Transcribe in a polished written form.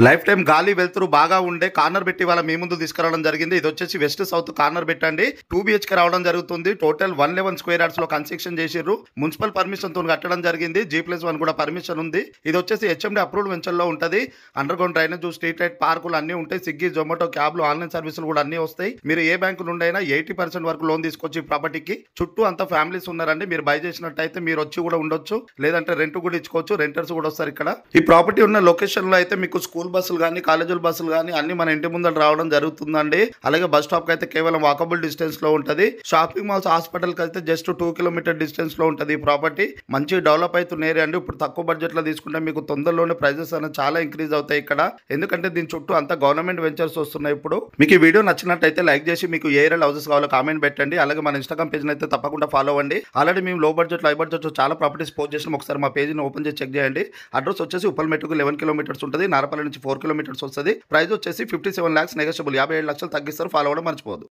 Life time గాలి వెళ్తురు బాగా ఉండే కార్నర్ పెట్టి వాళ్ళ మీ ముందు తీసుకురావడం జరిగింది. ఇది వచ్చేసి వెస్ట్ సౌత్ కార్నర్ పెట్టండి. 2 BHK రావడం జరుగుతుంది. టోటల్ 111 స్క్వేర్ యార్డ్స్ లో కన్స్ట్రక్షన్ చేసిర్రు. మున్సిపల్ పర్మిషన్ తో కట్టడం జరిగింది. G+1 కూడా పర్మిషన్ ఉంది. ఇది వచ్చేసి HMD అప్రూవ్డ్ వెంచర్ లో ఉంటది. Under ground drainage, street light, పార్కులు అన్ని ఉంటాయి. స్విగ్గీ, జొమాటో, క్యాబ్లు, ఆన్లైన్ సర్వీసులు కూడా అన్ని వస్తాయి. మీరు ఏ బ్యాంకు నుండి అయినా 80% వరకు లోన్ తీసుకొచ్చి ప్రాపర్టీకి చుట్టూ అంతా ఫ్యామిలీస్ ఉన్నారండి. మీరు బై చేసినట్టయితే మీరు వచ్చి కూడా ఉండొచ్చు, లేదంటే రెంట్ కూడా ఇచ్చుకోవచ్చు. రెంటర్స్ కూడా వస్తారు ఇక్కడ. ఈ ప్రాపర్టీ ఉన్న లొకేషన్ లో అయితే మీకు స్కూల్ బస్సులు కానీ, కాలేజీల బస్సులు కానీ అన్ని మన ఇంటి ముందర రావడం జరుగుతుందండి. అలాగే బస్ స్టాప్ కి అయితే కేవలం వాకబుల్ డిస్టెన్స్ లో ఉంటది. షాపింగ్ మాల్స్, హాస్పిటల్ కి అయితే జస్ట్ 2 కిలోమీటర్ డిస్టెన్స్ లో ఉంటది. ఈ ప్రాపర్టీ మంచి డెవలప్ అవుతున్న ఏరియా అండి. ఇప్పుడు తక్కువ బడ్జెట్ లో తీసుకుంటే మీకు తొందరలోనే ప్రైజెస్ అనేది చాలా ఇంక్రీజ్ అవుతాయి ఇక్కడ. ఎందుకంటే దీని చుట్టూ అంతా గవర్నమెంట్ వెంచర్స్ వస్తున్నాయి. ఇప్పుడు మీకు ఈ వీడియో నచ్చినట్టయితే లైక్ చేసి మీకు ఏ ఏరియా హౌసెస్ కావాలో కామెంట్ పెట్టండి. అలాగే మన ఇన్స్టాగ్రామ్ పేజ్ అయితే తప్పకుండా ఫాలో అవ్వండి. ఆల్రెడీ మేము లో బడ్జెట్, హై బడ్జెట్ చాలా ప్రాపర్టీస్ పోస్ట్ చేసినాం. ఒకసారి మా పేజ్ ని ఓపెన్ చేసి చెక్ చేయండి. అడ్రస్ వచ్చేసి ఉప్పల్మెట్టుకు 11 కిలోమీటర్స్ ఉంటుంది. నారపల్లి నుంచి 4 కిలోమీటర్స్ వస్తుంది. ప్రైస్ వచ్చేసి 57 lakhs నెగోషియబుల్, 57 లక్షలు తగ్గిస్తారు. ఫాలో అవ్వడం మర్చిపోదు.